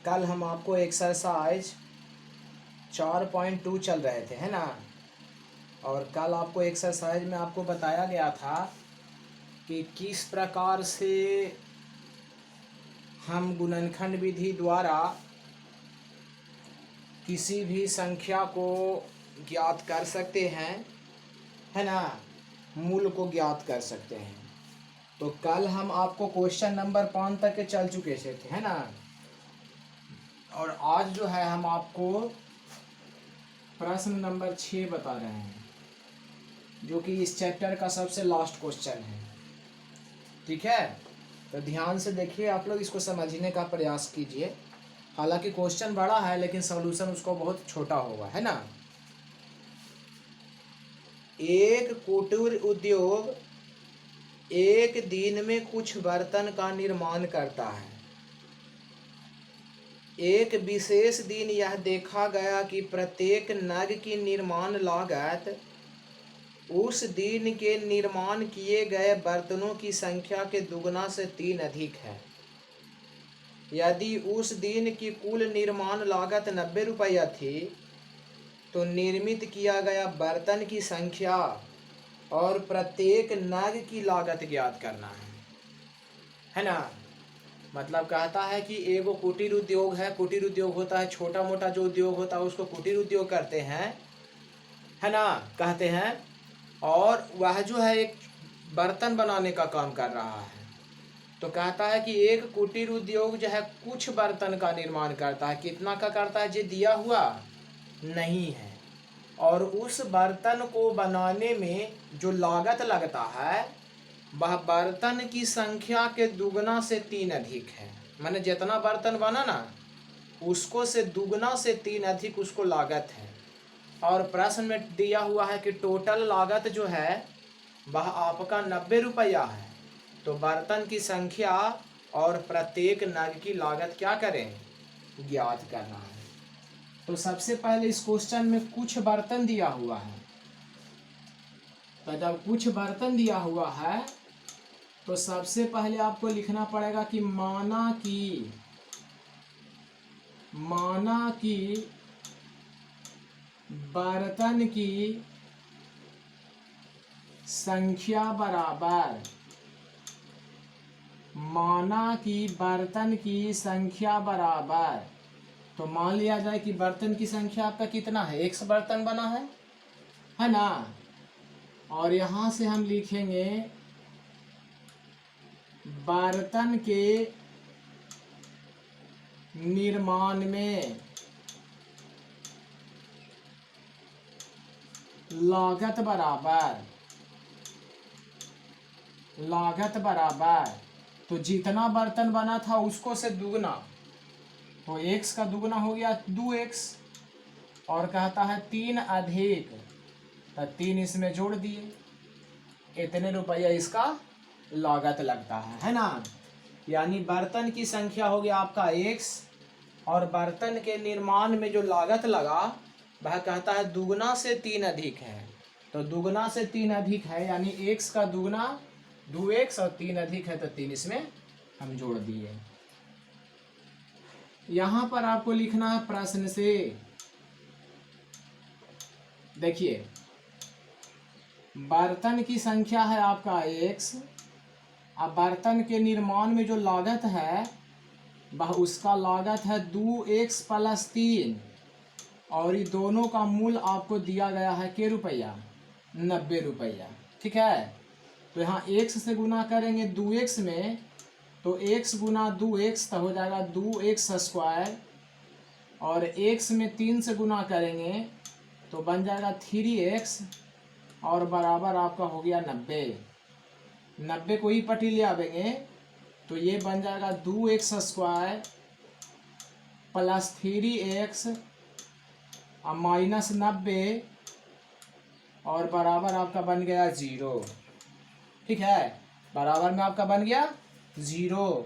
कल हम आपको एक्सरसाइज 4.2 चल रहे थे, है ना। और कल आपको एक्सरसाइज में आपको बताया गया था कि किस प्रकार से हम गुणनखंड विधि द्वारा किसी भी संख्या को ज्ञात कर सकते हैं, है ना, मूल को ज्ञात कर सकते हैं। तो कल हम आपको क्वेश्चन नंबर 5 तक के चल चुके थे, है ना। और आज जो है हम आपको प्रश्न नंबर 6 बता रहे हैं, जो कि इस चैप्टर का सबसे लास्ट क्वेश्चन है। ठीक है, तो ध्यान से देखिए, आप लोग इसको समझने का प्रयास कीजिए। हालांकि क्वेश्चन बड़ा है लेकिन सॉल्यूशन उसको बहुत छोटा होगा, है ना। एक कुटीर उद्योग एक दिन में कुछ बर्तन का निर्माण करता है। एक विशेष दिन यह देखा गया कि प्रत्येक नग की निर्माण लागत उस दिन के निर्माण किए गए बर्तनों की संख्या के दुगना से 3 अधिक है। यदि उस दिन की कुल निर्माण लागत 90 रुपया थी, तो निर्मित किया गया बर्तन की संख्या और प्रत्येक नग की लागत ज्ञात करना है ना। मतलब कहता है कि एगो कुटीर उद्योग है। कुटीर उद्योग होता है छोटा मोटा जो उद्योग होता है उसको कुटीर उद्योग करते हैं, है ना, कहते हैं। और वह जो है एक बर्तन बनाने का काम कर रहा है। तो कहता है कि एक कुटीर उद्योग जो है कुछ बर्तन का निर्माण करता है। कितना का करता है जी दिया हुआ नहीं है। और उस बर्तन को बनाने में जो लागत लगता है वह बर्तन की संख्या के दुगना से 3 अधिक है। माने जितना बर्तन बना ना उसको से दुगना से 3 अधिक उसको लागत है। और प्रश्न में दिया हुआ है कि टोटल लागत जो है वह आपका 90 रुपया है। तो बर्तन की संख्या और प्रत्येक नग की लागत क्या करें, ज्ञात करना है। तो सबसे पहले इस क्वेश्चन में कुछ बर्तन दिया हुआ है। तो जब कुछ बर्तन दिया हुआ है तो सबसे पहले आपको लिखना पड़ेगा कि माना कि बर्तन की संख्या बराबर, माना कि बर्तन की संख्या बराबर। तो मान लिया जाए कि बर्तन की संख्या आपका कितना है, 100 बर्तन बना है ना। और यहां से हम लिखेंगे बर्तन के निर्माण में लागत बराबर, तो जितना बर्तन बना था उसको से दुगना, तो x का दुगना हो गया 2x। और कहता है 3 अधिक, तो 3 इसमें जोड़ दिए, इतने रुपया इसका लागत लगता है ना। यानी बर्तन की संख्या हो गया आपका x और बर्तन के निर्माण में जो लागत लगा वह कहता है दुगना से 3 अधिक है। तो दुगना से 3 अधिक है यानी x का दुगना 2x और 3 अधिक है तो 3 इसमें हम जोड़ दिए। यहां पर आपको लिखना है प्रश्न से, देखिए बर्तन की संख्या है आपका x, अब बर्तन के निर्माण में जो लागत है वह उसका लागत है 2x + 3 और ये दोनों का मूल आपको दिया गया है के रुपया, 90 रुपया। ठीक है, तो यहाँ x से गुना करेंगे 2x में, तो x गुना 2x तो हो जाएगा 2x²। और x में 3 से गुना करेंगे तो बन जाएगा 3x और बराबर आपका हो गया 90। 90 को ही पटी ले आवेंगे तो ये बन जाएगा 2x² + 3x और -90 और बराबर आपका बन गया 0। ठीक है, बराबर में आपका बन गया 0।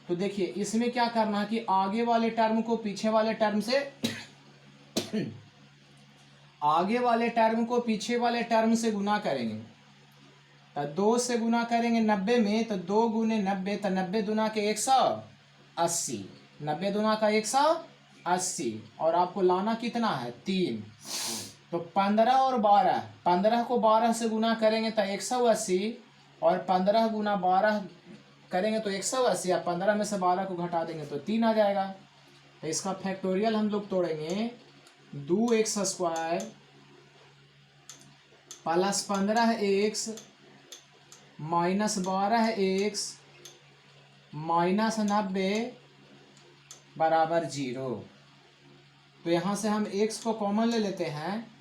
तो देखिए इसमें क्या करना है कि आगे वाले टर्म को पीछे वाले टर्म से आगे वाले टर्म को पीछे वाले टर्म से गुना करेंगे। तो 2 से गुना करेंगे 90 में, तो 2 × 90 तो 90 दूना के 180, 90 दूना का 180 और आपको लाना कितना है 3। तो 15 और 12, 15 को 12 से गुना करेंगे तो 180 और 15 गुना 12 करेंगे तो 180 या 15 में से 12 को घटा देंगे तो 3 आ जाएगा। तो इसका फैक्टोरियल हम लोग तोड़ेंगे 2x² plus 15x minus 12x minus 90 बराबर 0। तो यहाँ से हम x को कॉमन ले लेते हैं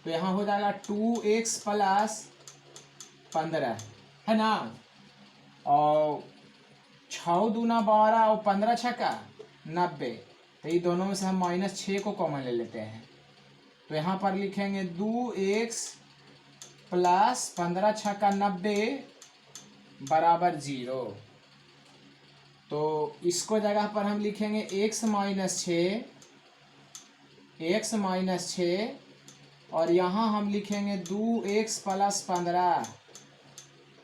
तो यहाँ हो जाएगा 2x प्लस 15 है ना, और 6 दूना 12 और 15 छक्का 90। तो ये दोनों में से हम -6 को कॉमन ले लेते हैं तो यहाँ पर लिखेंगे 2x प्लस 15 छक्का 90 बराबर 0। तो इसको जगह पर हम लिखेंगे x माइनस 6 और यहाँ हम लिखेंगे 2x प्लस 15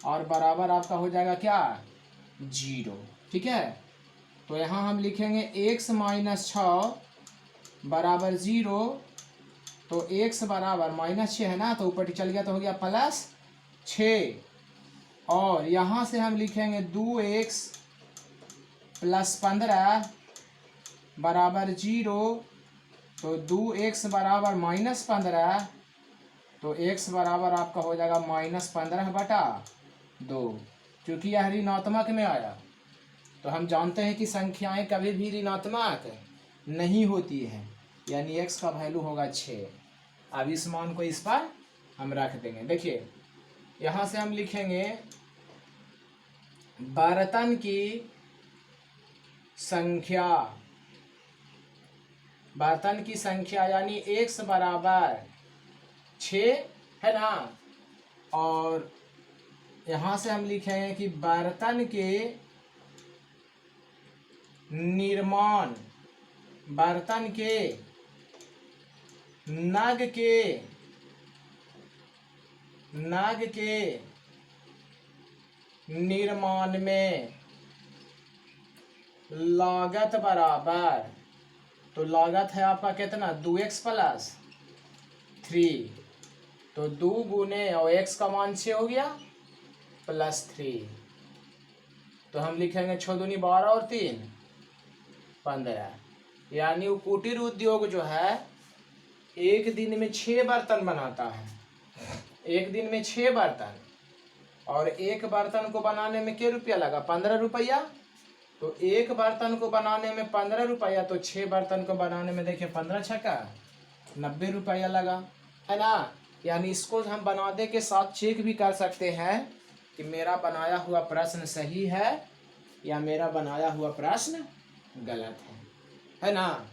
और बराबर आपका हो जाएगा क्या 0। ठीक है, तो यहाँ हम लिखेंगे x माइनस 6 बराबर 0। तो x बराबर -6 है ना, तो ऊपर चल गया तो हो गया +6 और यहाँ से हम लिखेंगे 2x प्लस 15 बराबर 0। तो 2x बराबर -15 तो x बराबर आपका हो जाएगा -15/2। क्योंकि यह ऋणात्मक में आया तो हम जानते हैं कि संख्याएं कभी भी ऋणात्मक नहीं होती हैं, यानी x का वैल्यू होगा 6। अब इस मान को इस पर हम रख देंगे। देखिए यहाँ से हम लिखेंगे बर्तन की संख्या, बर्तन की संख्या यानी x बराबर 6 है ना, और यहाँ से हम लिखेंगे कि बर्तन के निर्माण, बर्तन के नग के निर्माण में लागत बराबर, तो लागत है आपका कितना 2x प्लस 3। तो 2 गुने और x का मान 6 हो गया +3। तो हम लिखेंगे 6 दूनी 12 और 3 15। यानी वो कुटीर उद्योग जो है एक दिन में 6 बर्तन बनाता है, एक दिन में 6 बर्तन, और एक बर्तन को बनाने में क्या रुपया लगा 15 रुपया। तो एक बर्तन को बनाने में 15 रुपया, तो 6 बर्तन को बनाने में देखिए 15 छक्का 90 रुपया लगा, है ना। यानी इसको हम बनाने के साथ चेक भी कर सकते हैं कि मेरा बनाया हुआ प्रश्न सही है या मेरा बनाया हुआ प्रश्न गलत है ना।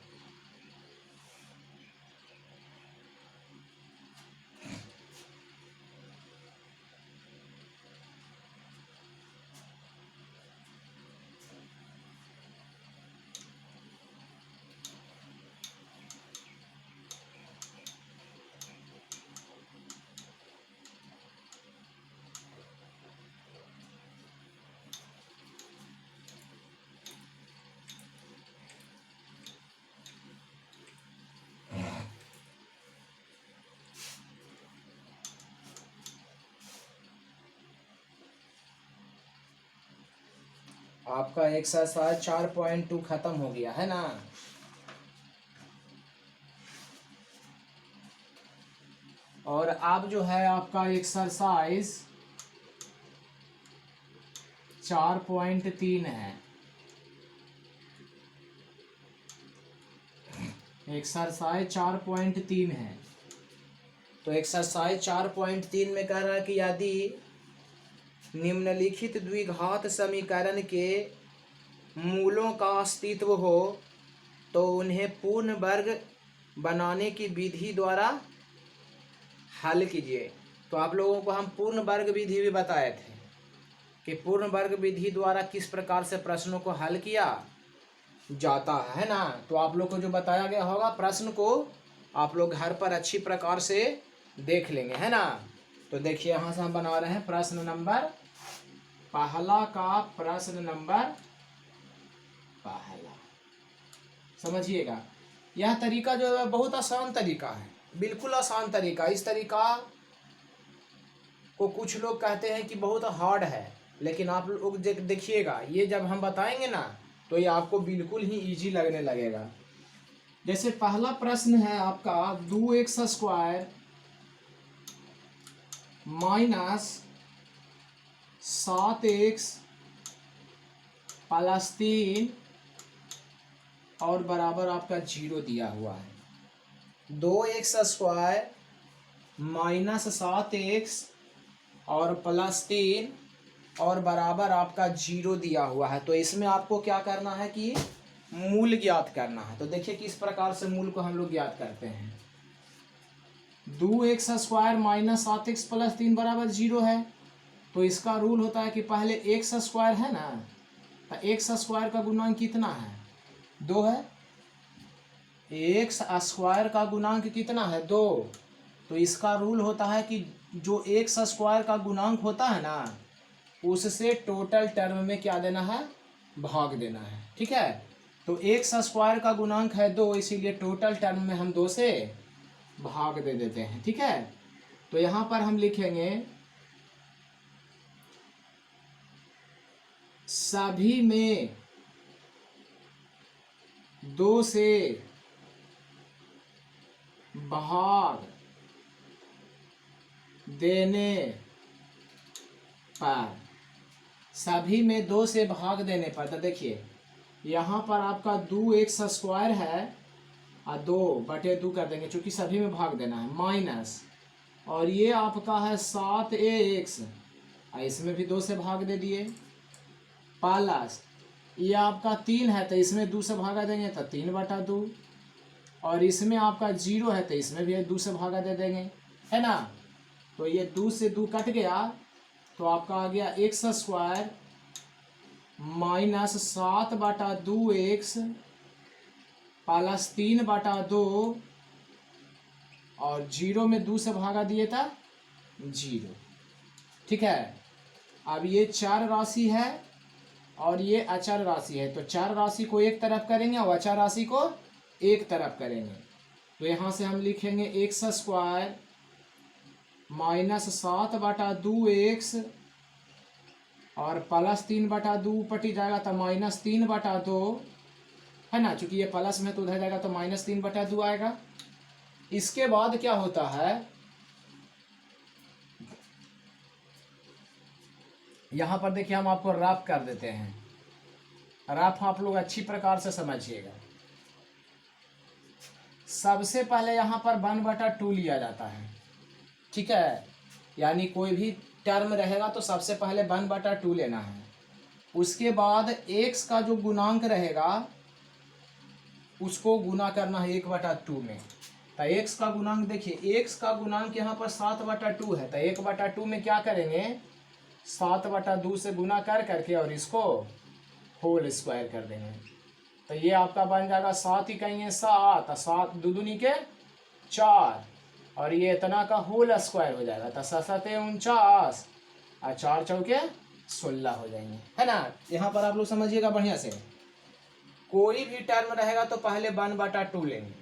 आपका एक्सरसाइज 4.2 खत्म हो गया है ना। और अब जो है आपका एक्सरसाइज 4.3 है। एक्सरसाइज 4.3 है। तो एक्सरसाइज 4.3 में कह रहा है कि यदि निम्नलिखित द्विघात समीकरण के मूलों का अस्तित्व हो तो उन्हें पूर्ण वर्ग बनाने की विधि द्वारा हल कीजिए। तो आप लोगों को हम पूर्ण वर्ग विधि भी बताए थे कि पूर्ण वर्ग विधि द्वारा किस प्रकार से प्रश्नों को हल किया जाता है ना। तो आप लोग को जो बताया गया होगा प्रश्न को आप लोग घर पर अच्छी प्रकार से देख लेंगे, है ना। तो देखिए यहाँ से हम बना रहे हैं प्रश्न नंबर पहला का प्रश्न नंबर पहला। समझिएगा, यह तरीका जो है बहुत आसान तरीका है, बिल्कुल आसान तरीका। इस तरीका को कुछ लोग कहते हैं कि बहुत हार्ड है, लेकिन आप लोग देखिएगा, ये जब हम बताएंगे ना तो ये आपको बिल्कुल ही इजी लगने लगेगा। जैसे पहला प्रश्न है आपका 2x² माइनस 7x प्लस 3 और बराबर आपका 0 दिया हुआ है। 2x² माइनस 7x और प्लस 3 और बराबर आपका 0 दिया हुआ है। तो इसमें आपको क्या करना है कि मूल ज्ञात करना है। तो देखिए किस प्रकार से मूल को हम लोग ज्ञात करते हैं। 2x² माइनस 7x प्लस 3 बराबर 0 है, तो इसका रूल होता है कि पहले x² है ना, तो x² का गुणांक कितना है? 2 है। x² का गुणांक कितना है? 2। तो इसका रूल होता है कि जो x² का गुणांक होता है ना, उससे टोटल टर्म में क्या देना है? भाग देना है। ठीक है, तो x² का गुणांक है 2, इसीलिए टोटल टर्म में हम 2 से भाग दे देते हैं। ठीक है, तो यहां पर हम लिखेंगे सभी में 2 से भाग देने पर, सभी में 2 से भाग देने पर, तो देखिए यहाँ पर आपका 2x² है और 2/2 कर देंगे क्योंकि सभी में भाग देना है, माइनस, और ये आपका है 7x, इसमें भी 2 से भाग दे दिए, प्लस ये आपका 3 है तो इसमें 2 से भागा देंगे तो 3/2, और इसमें आपका 0 है तो इसमें भी 2 से भागा दे देंगे, है ना। तो ये 2 से 2 कट गया, तो आपका आ गया x² माइनस 7/2x प्लस 3/2, और 0 में 2 से भागा दिए था 0। ठीक है, अब ये चर राशि है और ये अचर राशि है, तो चर राशि को एक तरफ करेंगे और अचर राशि को एक तरफ करेंगे। तो यहाँ से हम लिखेंगे x² माइनस 7/2x और प्लस 3/2 पटी जाएगा तो माइनस 3/2, है ना, चूंकि ये प्लस में तो उधर जाएगा तो माइनस 3/2 आएगा। इसके बाद क्या होता है, यहाँ पर देखिए हम आपको रफ कर देते हैं, रफ आप लोग अच्छी प्रकार से समझिएगा। सबसे पहले यहाँ पर 1/2 लिया जाता है। ठीक है, यानी कोई भी टर्म रहेगा तो सबसे पहले 1/2 लेना है। उसके बाद x का जो गुणांक रहेगा उसको गुना करना है 1/2 में। तो x का गुणांक देखिए, x का गुणांक यहाँ पर 7/2 है, तो 1/2 में क्या करेंगे, 7/2 से गुना कर करके और इसको होल स्क्वायर कर देंगे। तो ये आपका बन जाएगा 7 इकाइयाँ 7, 7 2 दूनी के 4, और ये इतना का होल स्क्वायर हो जाएगा। तो 7 49 और 4 चौके 16 हो जाएंगे, है ना। यहाँ पर आप लोग समझिएगा बढ़िया से, कोई भी टर्म रहेगा तो पहले 1/2 लेंगे,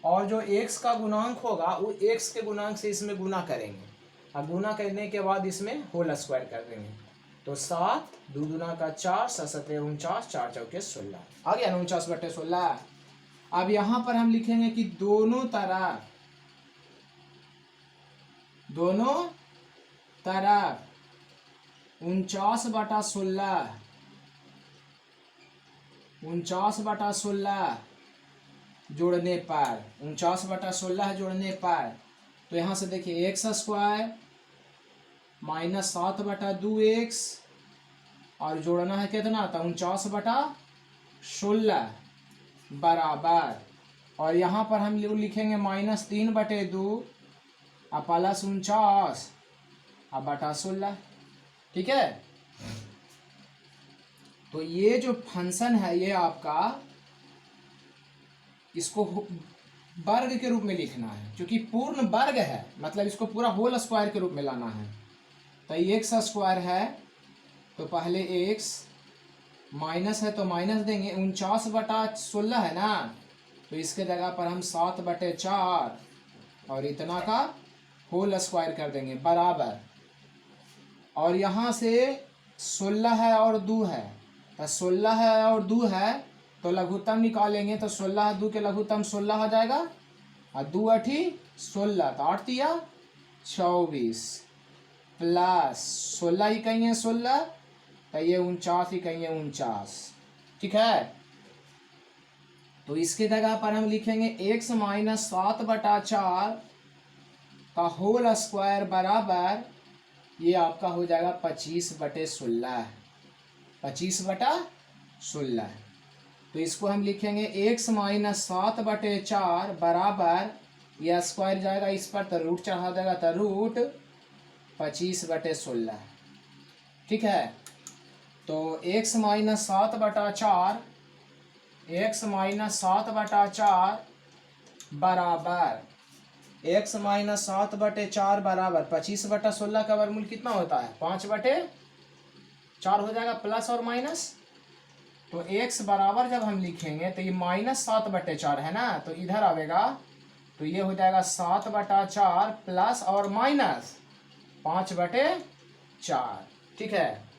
और जो x का गुणांक होगा वो x के गुणांक से इसमें गुना करेंगे, और गुना करने के बाद इसमें होल स्क्वायर कर देंगे। तो 7 2 दूना का 4, 7 49, 4 चौके 16 आ गया, 49/16। अब यहाँ पर हम लिखेंगे कि दोनों तरफ 49/16 जोड़ने पर, 49/16 जोड़ने पर, तो यहाँ से देखिए x² माइनस 7/2x और जोड़ना है कितना, तो 49/16 बराबर, और यहाँ पर हम लिखेंगे माइनस 3/2 और प्लस 49/16। ठीक है, तो ये जो फंक्शन है ये आपका, इसको वर्ग के रूप में लिखना है, क्योंकि पूर्ण वर्ग है, मतलब इसको पूरा होल स्क्वायर के रूप में लाना है। तो x² है तो पहले x माइनस है तो माइनस देंगे, 49/16 है ना, तो इसके जगह पर हम 7/4 और इतना का होल स्क्वायर कर देंगे बराबर। और यहाँ से 16 है और 2 है, तो 16 है और 2 है तो लघुत्तम निकालेंगे, तो 16 2 के लघुत्तम 16 हो जाएगा, और 2 8 16, तो 8 दिया 24 प्लस 16 ही कहीं 16, तो ये 49 ही कहीं 49। ठीक है, तो इसके जगह पर हम लिखेंगे x माइनस 7/4 का होल स्क्वायर बराबर, ये आपका हो जाएगा 25/16, 25/16। तो इसको हम लिखेंगे x माइनस 7/4 बराबर, यह स्क्वायर जाएगा इस पर तो रूट चढ़ा देगा, तो रूट 25/16। ठीक है, तो x माइनस 7/4 बराबर x माइनस 7/4 बराबर 25/16 का वर्गमूल कितना होता है, 5/4 हो जाएगा, प्लस और माइनस। तो x बराबर जब हम लिखेंगे तो ये -7/4 है ना, तो इधर आवेगा, तो ये हो जाएगा 7/4 प्लस और माइनस 5/4। ठीक है,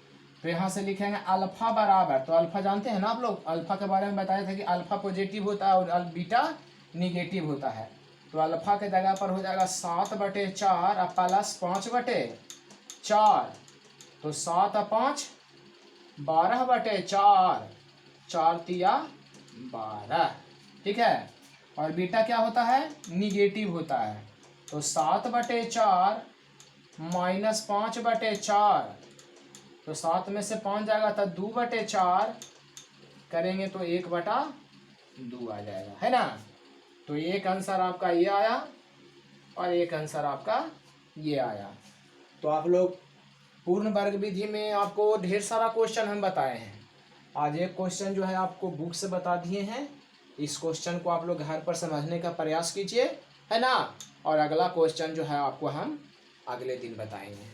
तो यहाँ से लिखेंगे अल्फा बराबर, तो अल्फा जानते हैं ना आप लोग, अल्फा के बारे में बताया था कि अल्फा पॉजिटिव होता है और बीटा निगेटिव होता है। तो अल्फा के जगह पर हो जाएगा 7/4 और प्लस 5/4, तो 7 और 5 12/4, 4 तिया 12। ठीक है, और बीटा क्या होता है, निगेटिव होता है, तो 7/4 माइनस 5/4, तो 7 में से 5 जाएगा तो 2/4 करेंगे तो 1/2 आ जाएगा, है ना। तो एक आंसर आपका ये आया और एक आंसर आपका ये आया। तो आप लोग पूर्ण वर्ग विधि में आपको ढेर सारा क्वेश्चन हम बताए हैं, आज एक क्वेश्चन जो है आपको बुक से बता दिए हैं, इस क्वेश्चन को आप लोग घर पर समझने का प्रयास कीजिए, है ना, और अगला क्वेश्चन जो है आपको हम अगले दिन बताएंगे।